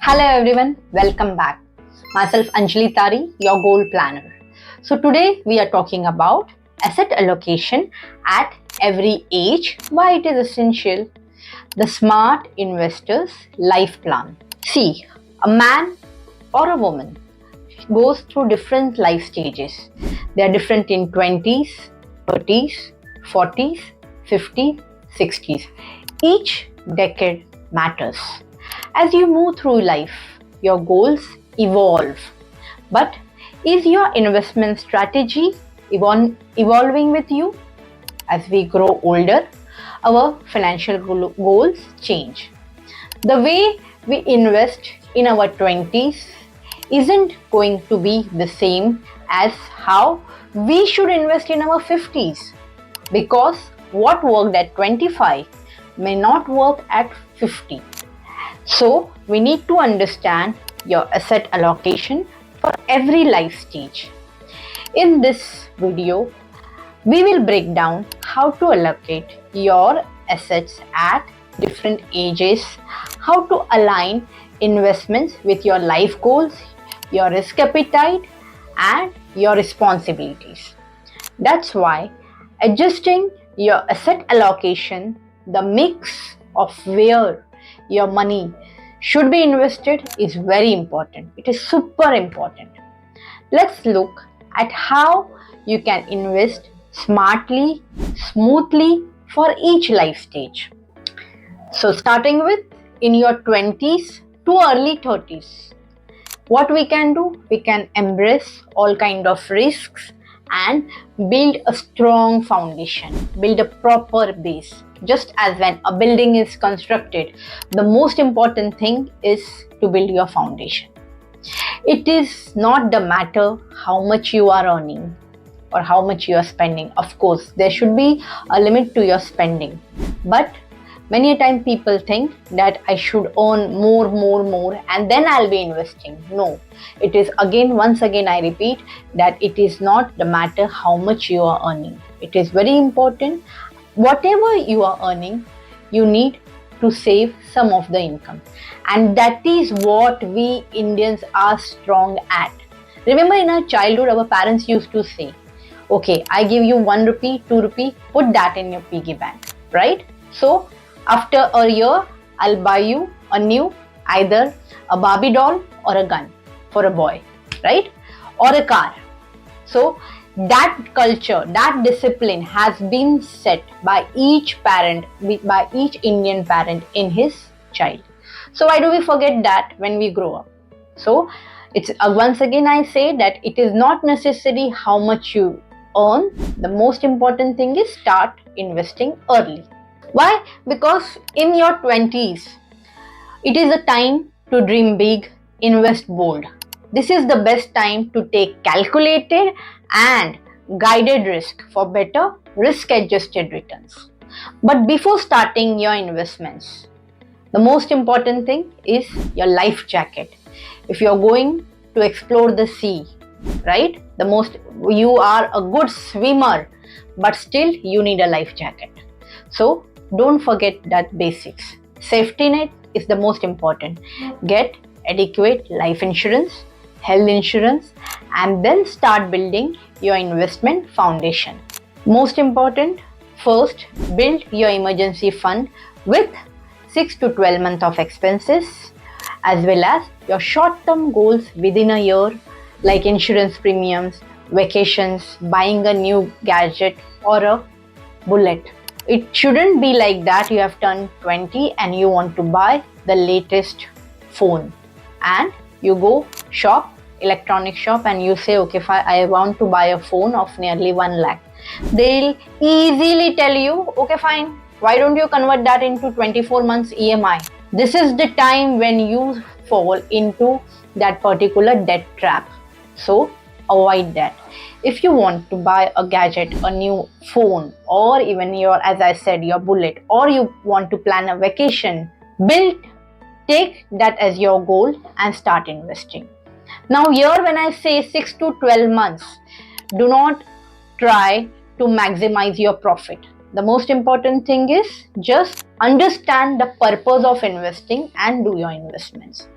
Hello everyone, welcome back. Myself Anjali Tari, your goal planner. So today we are talking about asset allocation at every age, why it is essential, the smart investor's life plan. See, a man or a woman goes through different life stages. They are different in 20s, 30s, 40s, 50s, 60s. Each decade matters. As you move through life, your goals evolve. But is your investment strategy evolving with you? As we grow older, our financial goals change. The way we invest in our 20s isn't going to be the same as how we should invest in our 50s, because what worked at 25 may not work at 50. So we need to understand your asset allocation for every life stage. In this video, we will break down how to allocate your assets at different ages, how to align investments with your life goals, your risk appetite, and your responsibilities. That's why adjusting your asset allocation, the mix of where your money should be invested, is very important. It is super important. Let's look at how you can invest smartly, smoothly for each life stage. So starting with in your 20s to early 30s, what we can do, we can embrace all kind of risks and build a strong foundation, build a proper base. Just as when a building is constructed, the most important thing is to build your foundation. It is not the matter how much you are earning or how much you are spending. Of course, there should be a limit to your spending, but many a time people think that I should earn more, and then I'll be investing. No, it is once again, I repeat that it is not the matter how much you are earning. It is very important. Whatever you are earning, you need to save some of the income. And that is what we Indians are strong at. Remember, in our childhood, our parents used to say, okay, I give you 1 rupee, 2 rupee, put that in your piggy bank, right? So after a year, I'll buy you a new, either a Barbie doll or a gun for a boy, right? Or a car. So that culture, that discipline has been set by each parent, by each Indian parent in his child. So why do we forget that when we grow up? So it's once again I say that it is not necessary how much you earn. The most important thing is start investing early. Why? Because in your 20s, it is a time to dream big, invest bold. This is the best time to take calculated and guided risk for better risk adjusted returns. But before starting your investments, the most important thing is your life jacket. If you're going to explore the sea, right? You are a good swimmer, but still you need a life jacket. So don't forget that basics. Safety net is the most important. Get adequate life insurance, health insurance, and then start building your investment foundation. Most important, first build your emergency fund with 6 to 12 months of expenses, as well as your short-term goals within a year, like insurance premiums, vacations, buying a new gadget or a bullet. It shouldn't be like that you have turned 20 and you want to buy the latest phone and you go electronic shop, and you say, okay, I want to buy a phone of nearly 1 lakh. They'll easily tell you, okay, fine, why don't you convert that into 24 months EMI? This is the time when you fall into that particular debt trap. So avoid that. If you want to buy a gadget, a new phone, or even as I said, your bullet, or you want to plan a vacation, take that as your goal and start investing. Now here, when I say 6 to 12 months, do not try to maximize your profit. The most important thing is just understand the purpose of investing and do your investments.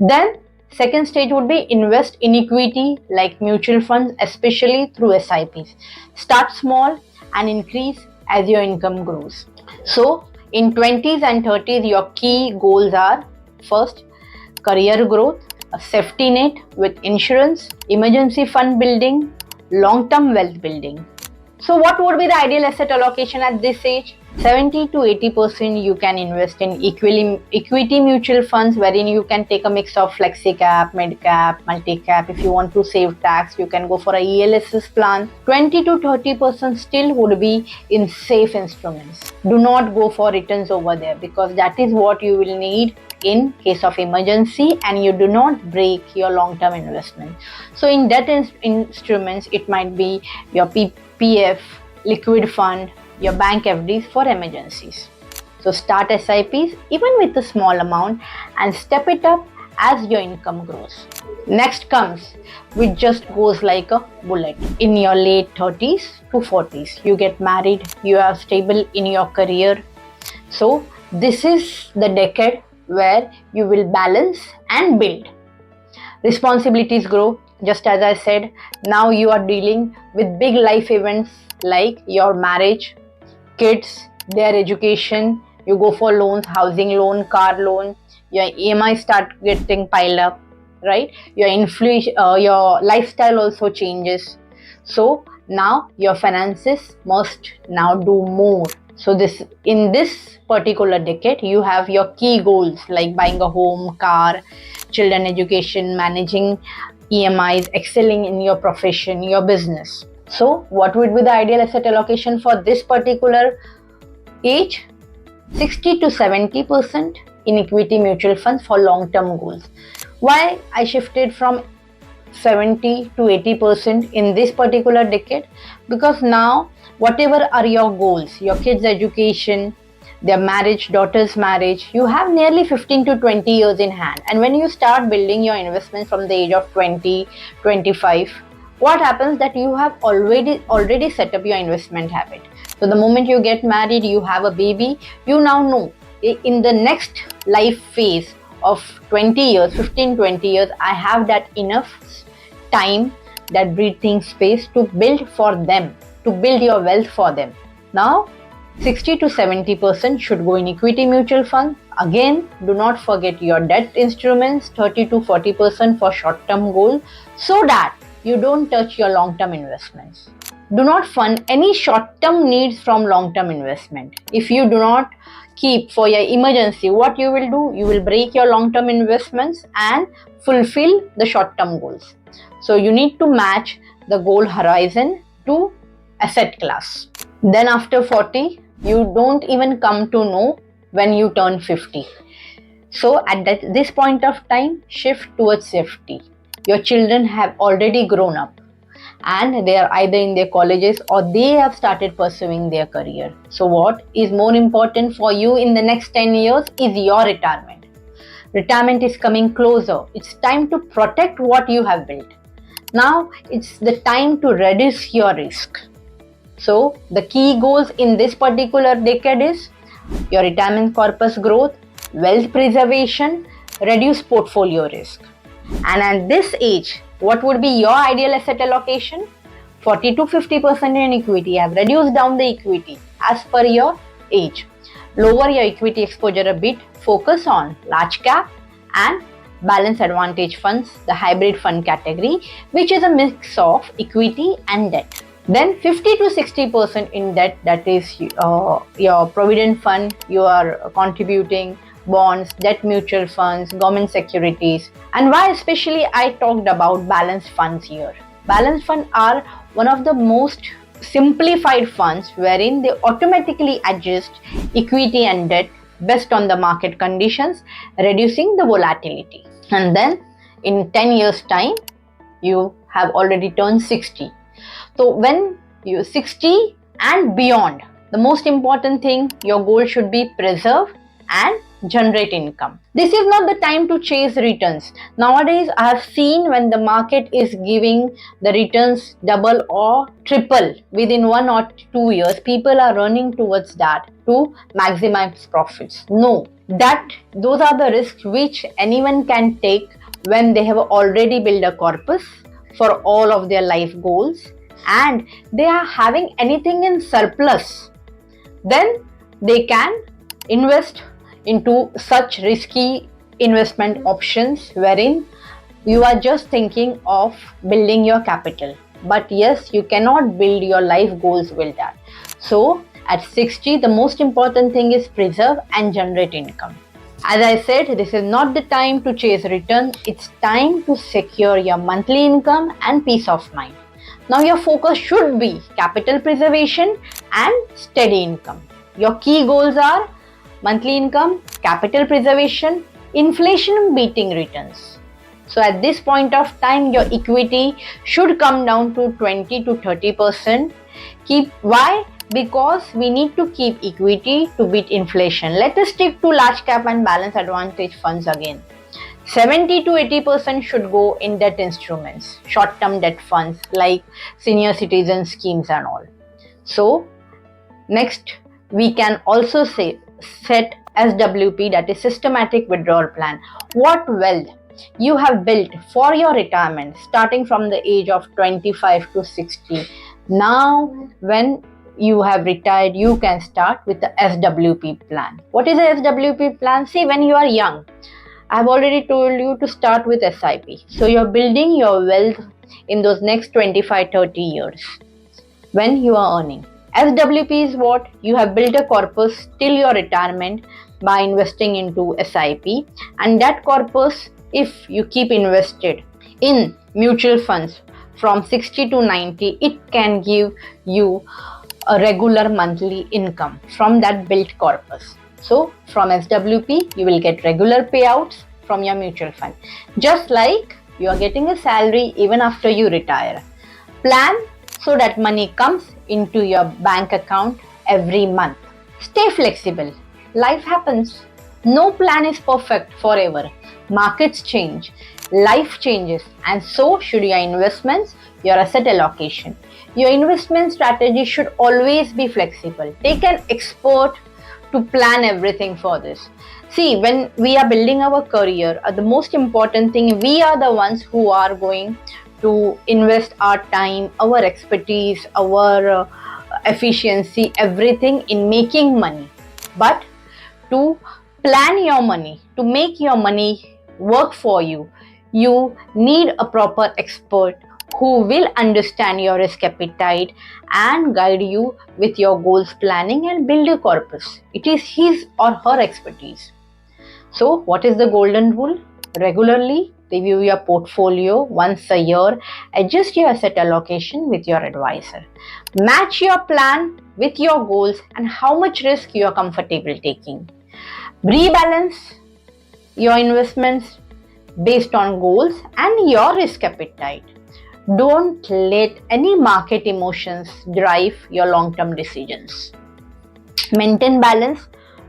Then second stage would be invest in equity like mutual funds, especially through SIPs. Start small and increase as your income grows. So in 20s and 30s, your key goals are: first, career growth, a safety net with insurance, emergency fund building, long-term wealth building. So what would be the ideal asset allocation at this age? 70 to 80% you can invest in equity mutual funds, wherein you can take a mix of flexi cap, mid cap, multi cap. If you want to save tax, you can go for a ELSS plan. 20 to 30% still would be in safe instruments. Do not go for returns over there, because that is what you will need in case of emergency, and you do not break your long-term investment. So in debt instruments, it might be your PF, liquid fund, your bank FDs for emergencies. So start SIPs even with a small amount and step it up as your income grows. Next comes, which just goes like a bullet. In your late 30s to 40s, you get married, you are stable in your career. So this is the decade where you will balance and build. Responsibilities grow, just as I said. Now you are dealing with big life events like your marriage, kids, their education. You go for loans, housing loan, car loan. Your EMIs start getting piled up, right? Your lifestyle also changes. So now your finances must now do more. So in this particular decade, you have your key goals like buying a home, car, children education, managing EMIs, excelling in your profession, your business. So what would be the ideal asset allocation for this particular age? 60 to 70% in equity mutual funds for long-term goals. Why I shifted from 70 to 80% in this particular decade? Because now whatever are your goals, your kids' education, their marriage, daughter's marriage, you have nearly 15 to 20 years in hand. And when you start building your investments from the age of 20, 25, what happens that you have already set up your investment habit. So the moment you get married, you have a baby, you now know in the next life phase of 20 years, 15, 20 years, I have that enough time, that breathing space to build for them, to build your wealth for them. Now, 60 to 70% should go in equity mutual funds. Again, do not forget your debt instruments, 30 to 40% for short-term goals, so that you don't touch your long-term investments. Do not fund any short-term needs from long-term investment. If you do not keep for your emergency, what you will do? You will break your long-term investments and fulfill the short-term goals. So you need to match the goal horizon to asset class. Then after 40, you don't even come to know when you turn 50. So at this point of time, shift towards safety. Your children have already grown up and they are either in their colleges or they have started pursuing their career. So what is more important for you in the next 10 years is your retirement. Retirement is coming closer. It's time to protect what you have built. Now it's the time to reduce your risk. So the key goals in this particular decade is your retirement corpus growth, wealth preservation, reduce portfolio risk. And at this age, what would be your ideal asset allocation? 40 to 50% in equity. I have reduced down the equity as per your age. Lower your equity exposure a bit. Focus on large cap and balance advantage funds, the hybrid fund category, which is a mix of equity and debt. Then 50 to 60% in debt, that is your provident fund, you are contributing, bonds, debt mutual funds, government securities. And why especially I talked about balanced funds here. Balanced funds are one of the most simplified funds wherein they automatically adjust equity and debt based on the market conditions, reducing the volatility. And then in 10 years time, you have already turned 60. So when you're 60 and beyond, the most important thing, your goal should be preserve and generate income. This is not the time to chase returns. Nowadays, I have seen when the market is giving the returns double or triple within 1 or 2 years, people are running towards that to maximize profits. No, those are the risks which anyone can take when they have already built a corpus for all of their life goals and they are having anything in surplus. Then they can invest into such risky investment options wherein you are just thinking of building your capital. But yes, you cannot build your life goals with that. So at 60, the most important thing is preserve and generate income. As I said, this is not the time to chase return. It's time to secure your monthly income and peace of mind. Now your focus should be capital preservation and steady income. Your key goals are monthly income, capital preservation, inflation beating returns. So at this point of time, your equity should come down to 20 to 30%. Why? Because we need to keep equity to beat inflation. Let us stick to large cap and balance advantage funds again. 70 to 80% should go in debt instruments, short-term debt funds like senior citizen schemes and all. So next, we can also set SWP, that is systematic withdrawal plan. What wealth you have built for your retirement starting from the age of 25 to 60. Now when you have retired, you can start with the SWP plan. What is a SWP plan? See, when you are young, I have already told you to start with SIP. So you're building your wealth in those next 25-30 years when you are earning. SWP is what? You have built a corpus till your retirement by investing into SIP, and that corpus, if you keep invested in mutual funds from 60 to 90, it can give you a regular monthly income from that built corpus. So from SWP, you will get regular payouts from your mutual fund. Just like you are getting a salary even after you retire. Plan so that money comes into your bank account every month. Stay flexible. Life happens. No plan is perfect forever. Markets change. Life changes. And so should your investments, your asset allocation. Your investment strategy should always be flexible. Take an expert to plan everything for this. See, when we are building our career, the most important thing, we are the ones who are going to invest our time, our expertise, our efficiency, everything in making money. But to plan your money, to make your money work for you, you need a proper expert who will understand your risk appetite and guide you with your goals planning and build a corpus. It is his or her expertise. So what is the golden rule? Regularly review your portfolio once a year, adjust your asset allocation with your advisor. Match your plan with your goals and how much risk you are comfortable taking. Rebalance your investments based on goals and your risk appetite. Don't let any market emotions drive your long-term decisions. Maintain balance,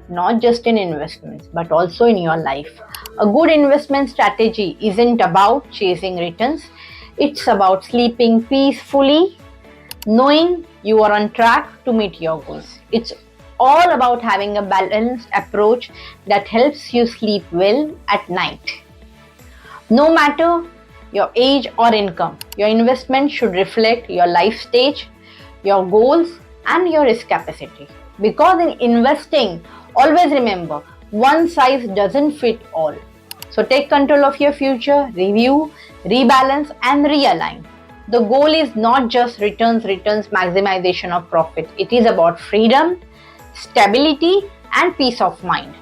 not just in investments, but also in your life. A good investment strategy isn't about chasing returns. It's about sleeping peacefully, knowing you are on track to meet your goals. It's all about having a balanced approach that helps you sleep well at night. No matter your age or income, your investment should reflect your life stage, your goals, and your risk capacity. Because in investing, always remember, one size doesn't fit all. So take control of your future, review, rebalance, and realign. The goal is not just returns, maximization of profit. It is about freedom, stability, and peace of mind.